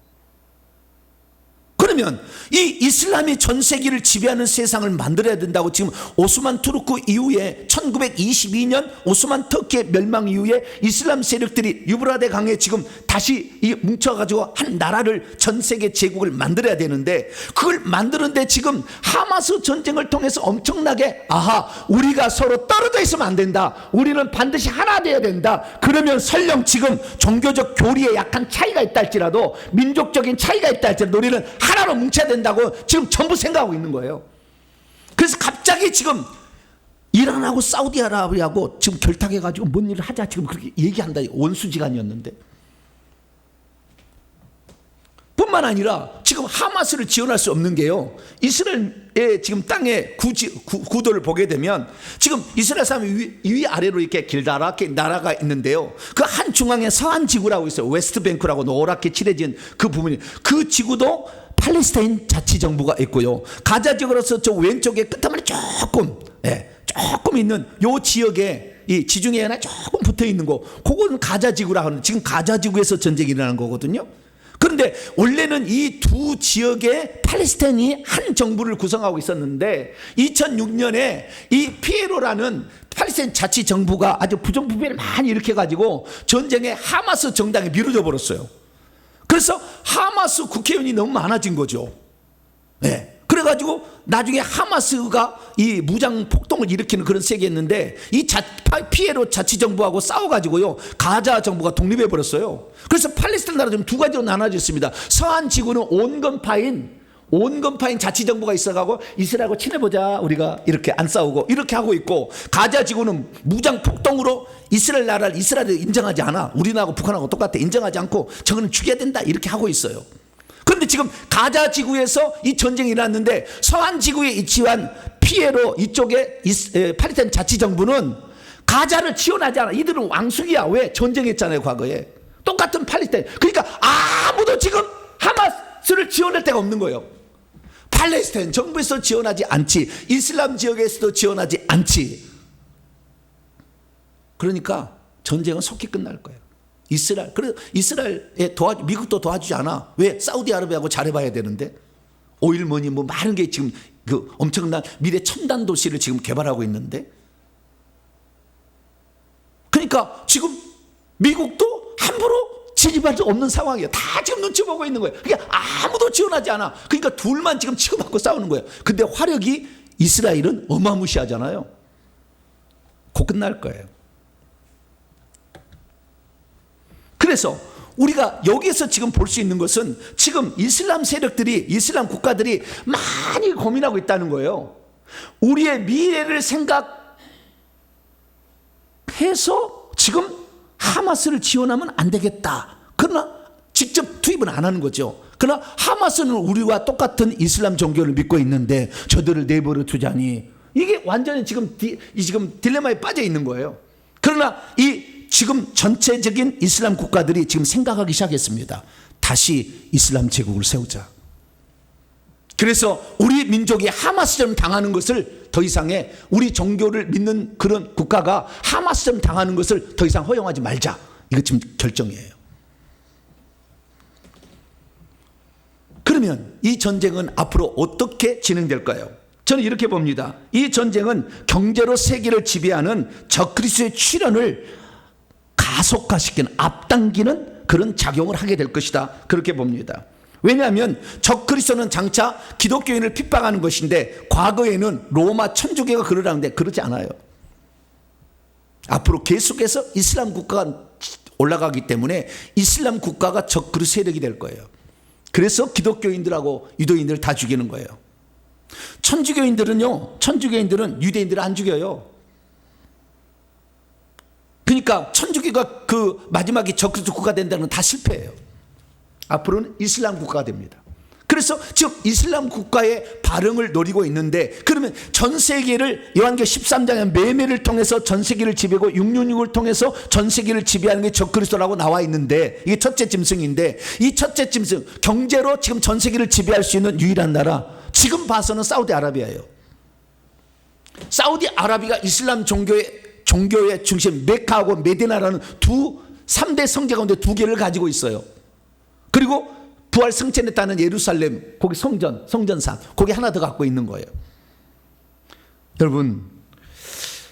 그러면 이 이슬람이 전 세계를 지배하는 세상을 만들어야 된다고 지금 오스만 투르크 이후에 1922년 오스만 터키의 멸망 이후에 이슬람 세력들이 유브라데 강에 지금 다시 뭉쳐가지고 한 나라를, 전 세계 제국을 만들어야 되는데, 그걸 만드는데 지금 하마스 전쟁을 통해서 엄청나게 우리가 서로 떨어져 있으면 안 된다. 우리는 반드시 하나 되어야 된다. 그러면 설령 지금 종교적 교리에 약간 차이가 있다 할지라도, 민족적인 차이가 있다 할지라도 우리는 하나로 뭉쳐야 된다고 지금 전부 생각하고 있는 거예요. 그래서 갑자기 지금 이란하고 사우디아라비아하고 지금 결탁해가지고 뭔 일을 하자 지금 그렇게 얘기한다. 원수지간이었는데. 뿐만 아니라 지금 하마스를 지원할 수 없는 게요, 이스라엘의 지금 땅의 구도를 보게 되면 지금 이스라엘 사람이 위아래로 이렇게 길다랗게 나라가 있는데요, 그 한 중앙에 서한 지구라고 있어요. 웨스트뱅크라고 노랗게 칠해진 그 부분이, 그 지구도 팔레스타인 자치정부가 있고요, 가자 지구로서 저 왼쪽에 끝에만 조금 있는 요 지역에 이 지중해 하나 조금 붙어 있는 거, 그거는 가자 지구라 하는, 지금 가자 지구에서 전쟁이 일어나는 거거든요. 그 그런데 원래는 이 두 지역의 팔레스타인이 한 정부를 구성하고 있었는데 2006년에 이 피에로라는 팔레스타인 자치정부가 아주 부정부패를 많이 일으켜가지고 전쟁에 하마스 정당에 미뤄져 버렸어요. 그래서 하마스 국회의원이 너무 많아진 거죠. 네. 그래가지고 나중에 하마스가 이 무장 폭동을 일으키는 그런 세계였는데 이 피에로 자치정부하고 싸워가지고요 가자 정부가 독립해 버렸어요. 그래서 팔레스타인 나라 지금 두 가지로 나눠져 있습니다. 서한 지구는 온건파인 자치정부가 있어가고 이스라엘하고 친해보자, 우리가 이렇게 안 싸우고 이렇게 하고 있고, 가자 지구는 무장 폭동으로 이스라엘을 인정하지 않아. 우리나라하고 북한하고 똑같아. 인정하지 않고 저거는 죽여야 된다 이렇게 하고 있어요. 그런데 지금 가자 지구에서 이 전쟁이 일어났는데 서한 지구에 위치한 피에로 이쪽에 팔레스타인 자치정부는 가자를 지원하지 않아. 이들은 왕숙이야. 왜? 전쟁했잖아요 과거에. 똑같은 팔레스타인. 그러니까 아무도 지금 하마스를 지원할 데가 없는 거예요. 팔레스타인 정부에서 지원하지 않지, 이슬람 지역에서도 지원하지 않지. 그러니까 전쟁은 속히 끝날 거예요. 그래서 이스라엘에 미국도 도와주지 않아. 왜? 사우디아라비아하고 잘해봐야 되는데. 오일머니 뭐 많은 게 지금 그 엄청난 미래 첨단 도시를 지금 개발하고 있는데. 그러니까 지금 미국도 함부로 지지받을 수 없는 상황이에요. 다 지금 눈치 보고 있는 거예요. 그러니까 아무도 지원하지 않아. 그러니까 둘만 지금 치고받고 싸우는 거예요. 근데 화력이 이스라엘은 어마무시하잖아요. 곧 끝날 거예요. 그래서 우리가 여기에서 지금 볼 수 있는 것은 지금 이슬람 세력들이, 이슬람 국가들이 많이 고민하고 있다는 거예요. 우리의 미래를 생각해서 지금 하마스를 지원하면 안 되겠다. 그러나 직접 투입은 안 하는 거죠. 그러나 하마스는 우리와 똑같은 이슬람 종교를 믿고 있는데 저들을 내버려 두자니, 이게 완전히 지금 딜레마에 빠져 있는 거예요. 그러나 지금 전체적인 이슬람 국가들이 지금 생각하기 시작했습니다. 다시 이슬람 제국을 세우자. 그래서 우리 민족이 하마스처럼 당하는 것을 더 이상의, 우리 종교를 믿는 그런 국가가 하마스처럼 당하는 것을 더 이상 허용하지 말자. 이거 지금 결정이에요. 그러면 이 전쟁은 앞으로 어떻게 진행될까요? 저는 이렇게 봅니다. 이 전쟁은 경제로 세계를 지배하는 적그리스도의 출현을 가속화시키는, 앞당기는 그런 작용을 하게 될 것이다. 그렇게 봅니다. 왜냐하면 적그리스도는 장차 기독교인을 핍박하는 것인데 과거에는 로마 천주교가 그러라는데 그러지 않아요. 앞으로 계속해서 이슬람 국가가 올라가기 때문에 이슬람 국가가 적그리스도 세력이 될 거예요. 그래서 기독교인들하고 유대인들을 다 죽이는 거예요. 천주교인들은 유대인들을 안 죽여요. 그러니까 천주교가 그 마지막에 적그리스도 국가 된다는 건 다 실패해요. 앞으로는 이슬람 국가가 됩니다. 그래서 지금 이슬람 국가의 발흥을 노리고 있는데, 그러면 전 세계를 요한계시록 13장에 매매를 통해서 전 세계를 지배하고 666을 통해서 전 세계를 지배하는 게 적그리스도라고 나와 있는데, 이게 첫째 짐승인데, 이 첫째 짐승, 경제로 지금 전 세계를 지배할 수 있는 유일한 나라, 지금 봐서는 사우디아라비아예요. 사우디아라비아가 이슬람 종교의 중심 메카하고 메디나라는 3대 성제 가운데 2개를 가지고 있어요. 그리고 부활 승천했다는 예루살렘, 거기 성전산, 거기 하나 더 갖고 있는 거예요. 여러분,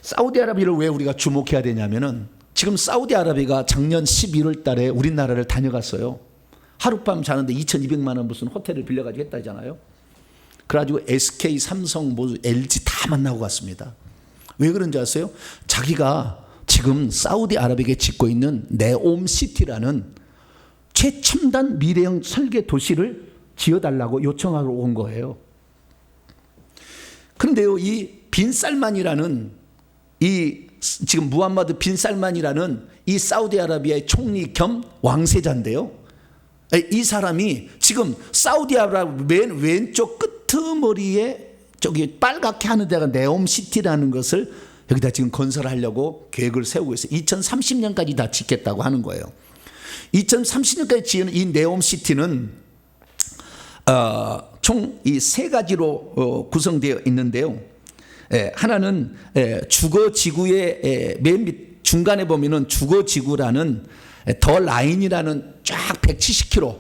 사우디아라비아를 왜 우리가 주목해야 되냐면은, 지금 사우디아라비아가 작년 11월 달에 우리나라를 다녀갔어요. 하룻밤 자는데 2,200만 원 무슨 호텔을 빌려가지고 했다잖아요. 그래가지고 SK, 삼성, LG 다 만나고 갔습니다. 왜 그런지 아세요? 자기가 지금 사우디아라비아에 짓고 있는 네옴시티라는 최첨단 미래형 설계 도시를 지어달라고 요청하러 온 거예요. 그런데요, 이 빈살만이라는, 지금 무함마드 빈살만이라는 이 사우디아라비아의 총리 겸 왕세자인데요, 이 사람이 지금 사우디아라비아 맨 왼쪽 끄트머리에 저기 빨갛게 하는 데가 네옴시티라는 것을 여기다 지금 건설하려고 계획을 세우고 있어요. 2030년까지 다 짓겠다고 하는 거예요. 2030년까지 지은 이 네옴시티는 총 이 3가지로 구성되어 있는데요. 하나는 주거지구의 맨 밑 중간에 보면은 주거지구라는 더 라인이라는 쫙 170km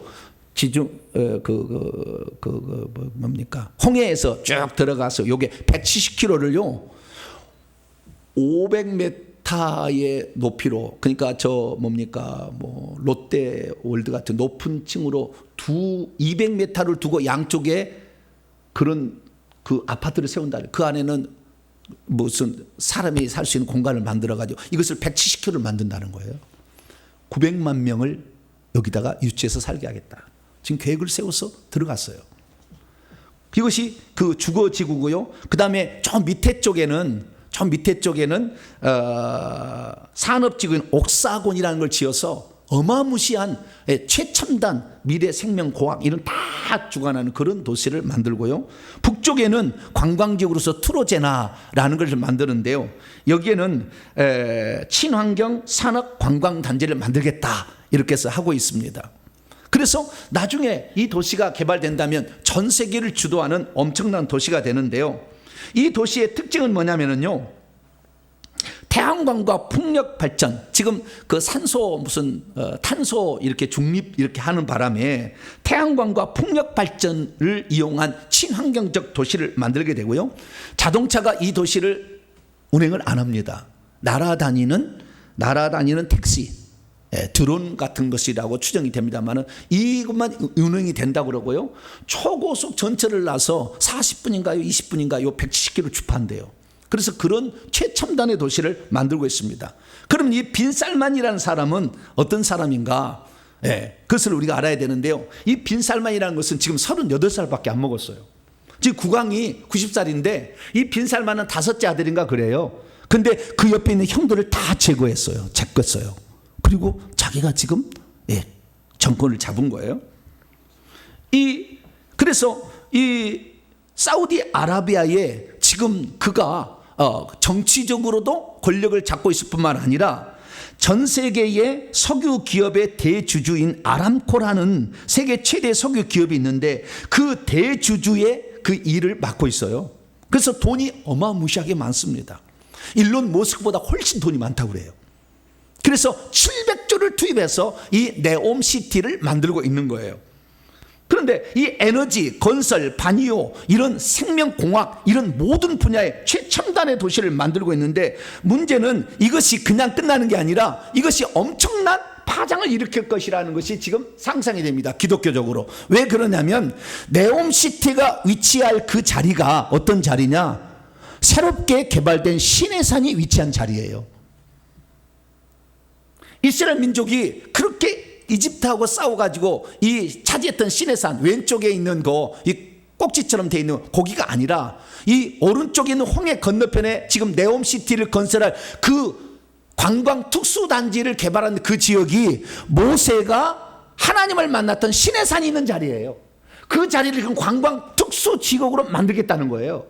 뭡니까? 홍해에서 쭉 들어가서 요게 170km를요 500m의 높이로, 그러니까 롯데 월드 같은 높은 층으로 200m를 두고 양쪽에 그런 그 아파트를 세운다. 그 안에는 무슨 사람이 살 수 있는 공간을 만들어 가지고 이것을 170km를 만든다는 거예요. 900만 명을 여기다가 유치해서 살게 하겠다. 지금 계획을 세워서 들어갔어요. 이것이 그 주거지구고요. 그 다음에 저 밑에 쪽에는 산업지구인 옥사곤이라는 걸 지어서 어마무시한 최첨단 미래 생명공학 이런 다 주관하는 그런 도시를 만들고요. 북쪽에는 관광지구로서 트로제나라는 것을 만드는데요. 여기에는 친환경 산업 관광단지를 만들겠다 이렇게 해서 하고 있습니다. 그래서 나중에 이 도시가 개발된다면 전 세계를 주도하는 엄청난 도시가 되는데요. 이 도시의 특징은 뭐냐면요, 태양광과 풍력 발전, 지금 그 탄소 이렇게 중립 이렇게 하는 바람에 태양광과 풍력 발전을 이용한 친환경적 도시를 만들게 되고요. 자동차가 이 도시를 운행을 안 합니다. 날아다니는 택시, 드론 같은 것이라고 추정이 됩니다만 이것만 운행이 된다고 그러고요. 초고속 전철을 놔서 40분인가요 20분인가요 170km 주파한대요. 그래서 그런 최첨단의 도시를 만들고 있습니다. 그럼 이 빈살만이라는 사람은 어떤 사람인가? 그것을 우리가 알아야 되는데요. 이 빈살만이라는 것은 지금 38살밖에 안 먹었어요. 지금 국왕이 90살인데 이 빈살만은 5째 아들인가 그래요. 근데 그 옆에 있는 형들을 다 제거했어요. 그리고 자기가 지금 정권을 잡은 거예요. 그래서 이 사우디아라비아에 지금 그가 정치적으로도 권력을 잡고 있을 뿐만 아니라 전 세계의 석유 기업의 대주주인 아람코라는 세계 최대 석유 기업이 있는데 그 대주주의 그 일을 맡고 있어요. 그래서 돈이 어마무시하게 많습니다. 일론 머스크보다 훨씬 돈이 많다고 그래요. 그래서 700조를 투입해서 이 네옴시티를 만들고 있는 거예요. 그런데 이 에너지, 건설, 반이오 이런 생명공학 이런 모든 분야의 최첨단의 도시를 만들고 있는데 문제는 이것이 그냥 끝나는 게 아니라 이것이 엄청난 파장을 일으킬 것이라는 것이 지금 상상이 됩니다. 기독교적으로. 왜 그러냐면 네옴시티가 위치할 그 자리가 어떤 자리냐? 새롭게 개발된 시내산이 위치한 자리예요. 이스라엘 민족이 그렇게 이집트하고 싸워가지고 이 차지했던 시내산 왼쪽에 있는 이 꼭지처럼 되어 있는 거기가 아니라 이 오른쪽에 있는 홍해 건너편에 지금 네옴시티를 건설할 그 관광 특수단지를 개발한 그 지역이 모세가 하나님을 만났던 시내산이 있는 자리예요. 그 자리를 지금 관광 특수 지역으로 만들겠다는 거예요.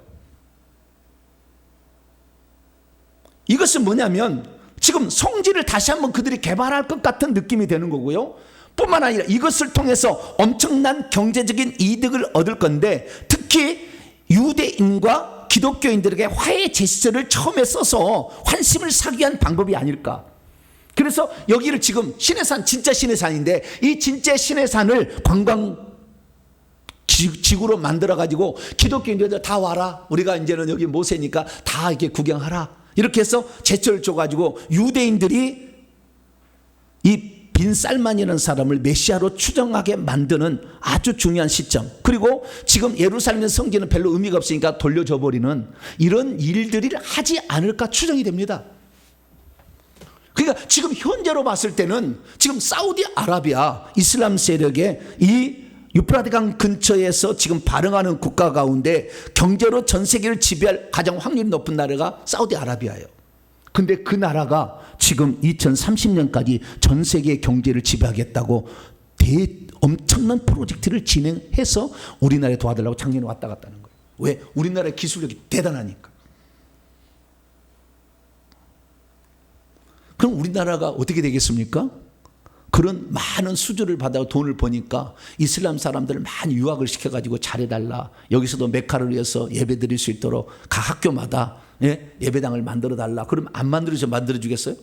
이것은 뭐냐면 지금 성지를 다시 한번 그들이 개발할 것 같은 느낌이 되는 거고요. 뿐만 아니라 이것을 통해서 엄청난 경제적인 이득을 얻을 건데 특히 유대인과 기독교인들에게 화해 제스처를 처음에 써서 환심을 사기 위한 방법이 아닐까. 그래서 여기를 지금 시내산, 진짜 시내산인데 이 진짜 시내산을 관광 지구로 만들어 가지고 기독교인들 다 와라. 우리가 이제는 여기 모세니까 다 이렇게 구경하라. 이렇게 해서 제철을 줘가지고 유대인들이 이 빈살만이라는 사람을 메시아로 추정하게 만드는 아주 중요한 시점. 그리고 지금 예루살렘 성기는 별로 의미가 없으니까 돌려줘 버리는 이런 일들을 하지 않을까 추정이 됩니다. 그러니까 지금 현재로 봤을 때는 지금 사우디아라비아 이슬람 세력의 이 유프라데강 근처에서 지금 발흥하는 국가 가운데 경제로 전 세계를 지배할 가장 확률이 높은 나라가 사우디아라비아예요. 근데 그 나라가 지금 2030년까지 전 세계의 경제를 지배하겠다고 엄청난 프로젝트를 진행해서 우리나라에 도와달라고 작년에 왔다 갔다는 거예요. 왜? 우리나라의 기술력이 대단하니까. 그럼 우리나라가 어떻게 되겠습니까? 그런 많은 수주를 받아 돈을 버니까 이슬람 사람들을 많이 유학을 시켜가지고 잘해달라. 여기서도 메카를 위해서 예배 드릴 수 있도록 각 학교마다 예배당을 만들어달라. 그럼 안 만들어주겠어요?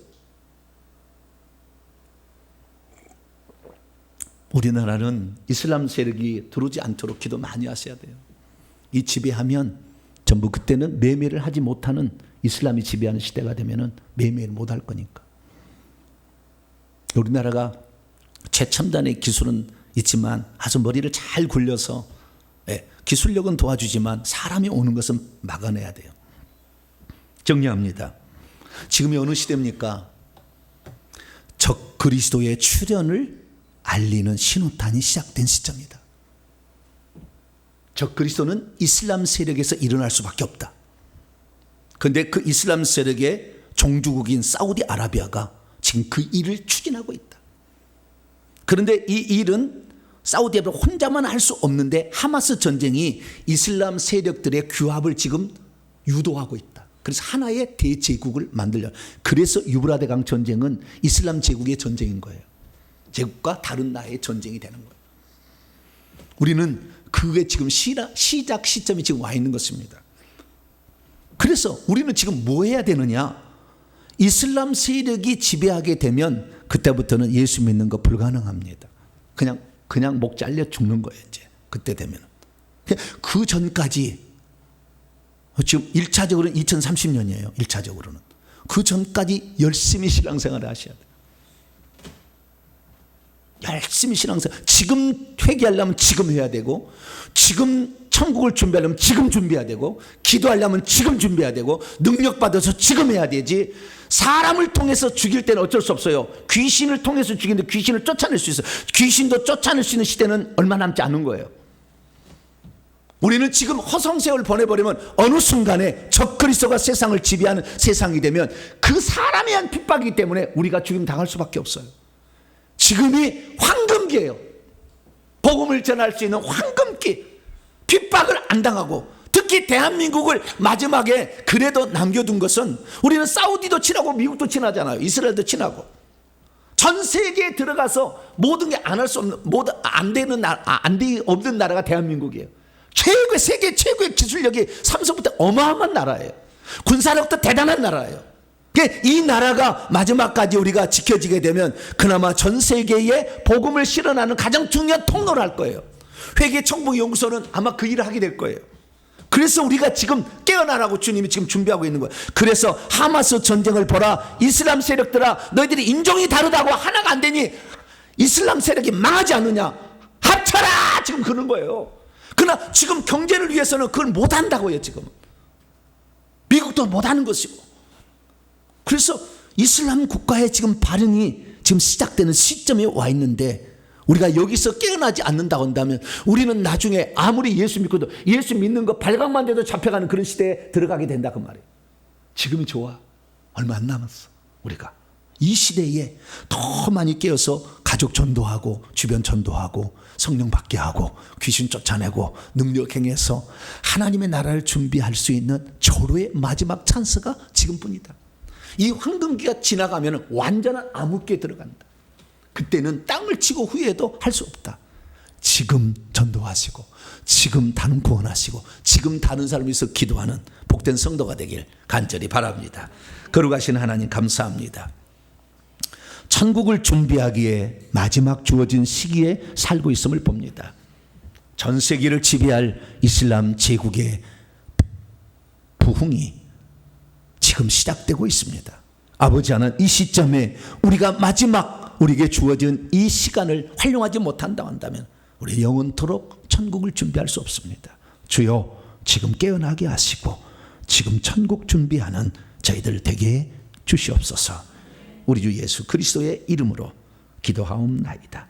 우리나라는 이슬람 세력이 들어오지 않도록 기도 많이 하셔야 돼요. 이 지배하면 전부 그때는 매매를 하지 못하는, 이슬람이 지배하는 시대가 되면은 매매를 못 할 거니까. 우리나라가 최첨단의 기술은 있지만 아주 머리를 잘 굴려서, 기술력은 도와주지만 사람이 오는 것은 막아내야 돼요. 정리합니다. 지금이 어느 시대입니까? 적 그리스도의 출현을 알리는 신호탄이 시작된 시점이다. 적 그리스도는 이슬람 세력에서 일어날 수밖에 없다. 그런데 그 이슬람 세력의 종주국인 사우디아라비아가 지금 그 일을 추진하고 있다. 그런데 이 일은 사우디아라비아 혼자만 할 수 없는데 하마스 전쟁이 이슬람 세력들의 규합을 지금 유도하고 있다. 그래서 하나의 대제국을 만들려. 그래서 유브라데강 전쟁은 이슬람 제국의 전쟁인 거예요. 제국과 다른 나라의 전쟁이 되는 거예요. 우리는 그게 지금 시작 시점이 지금 와 있는 것입니다. 그래서 우리는 지금 뭐 해야 되느냐? 이슬람 세력이 지배하게 되면 그때부터는 예수 믿는 거 불가능합니다. 그냥 목 잘려 죽는 거예요. 이제 그때 되면. 그 전까지 지금 1차적으로는 2030년이에요. 1차적으로는. 그 전까지 열심히 신앙생활을 하셔야 돼요. 열심히 신앙생활. 지금 회개하려면 지금 해야 되고, 지금 천국을 준비하려면 지금 준비해야 되고, 기도하려면 지금 준비해야 되고, 능력 받아서 지금 해야 되지. 사람을 통해서 죽일 때는 어쩔 수 없어요. 귀신을 통해서 죽이는데 귀신을 쫓아낼 수 있어요. 귀신도 쫓아낼 수 있는 시대는 얼마 남지 않은 거예요. 우리는 지금 허송세월 보내버리면 어느 순간에 적그리스도가 세상을 지배하는 세상이 되면 그 사람에 대한 핍박이기 때문에 우리가 죽임 당할 수밖에 없어요. 지금이 황금기예요. 복음을 전할 수 있는 황금기. 핍박을 안 당하고, 특히 대한민국을 마지막에 그래도 남겨둔 것은, 우리는 사우디도 친하고 미국도 친하잖아요. 이스라엘도 친하고. 전 세계에 들어가서 모든 게 안 할 수 없는, 안 되는 없는 나라가 대한민국이에요. 세계 최고의 기술력이 삼성부터 어마어마한 나라예요. 군사력도 대단한 나라예요. 이 나라가 마지막까지 우리가 지켜지게 되면 그나마 전 세계에 복음을 실현하는 가장 중요한 통로를 할 거예요. 회개청복연구소는 아마 그 일을 하게 될 거예요. 그래서 우리가 지금 깨어나라고 주님이 지금 준비하고 있는 거예요. 그래서 하마스 전쟁을 보라. 이슬람 세력들아, 너희들이 인종이 다르다고 하나가 안 되니 이슬람 세력이 망하지 않느냐. 합쳐라! 지금 그런 거예요. 그러나 지금 경제를 위해서는 그걸 못한다고요. 지금 미국도 못하는 것이고. 그래서 이슬람 국가의 지금 발흥이 지금 시작되는 시점에 와 있는데, 우리가 여기서 깨어나지 않는다고 한다면 우리는 나중에 아무리 예수 믿고도 예수 믿는 거 발각만 돼도 잡혀가는 그런 시대에 들어가게 된다 그 말이에요. 지금이 좋아. 얼마 안 남았어. 우리가 이 시대에 더 많이 깨어서 가족 전도하고 주변 전도하고 성령 받게 하고 귀신 쫓아내고 능력 행해서 하나님의 나라를 준비할 수 있는 절호의 마지막 찬스가 지금뿐이다. 이 황금기가 지나가면 완전한 암흑기에 들어간다. 그때는 땅을 치고 후회해도 할 수 없다. 지금 전도하시고, 지금 다른 구원하시고, 지금 다른 사람이 있어 기도하는 복된 성도가 되길 간절히 바랍니다. 거룩하신 하나님 감사합니다. 천국을 준비하기에 마지막 주어진 시기에 살고 있음을 봅니다. 전 세계를 지배할 이슬람 제국의 부흥이 지금 시작되고 있습니다. 아버지 하나님, 이 시점에 우리가 마지막 우리에게 주어진 이 시간을 활용하지 못한다고 한다면 우리 영원토록 천국을 준비할 수 없습니다. 주여, 지금 깨어나게 하시고 지금 천국 준비하는 저희들 되게 주시옵소서. 우리 주 예수 그리스도의 이름으로 기도하옵나이다.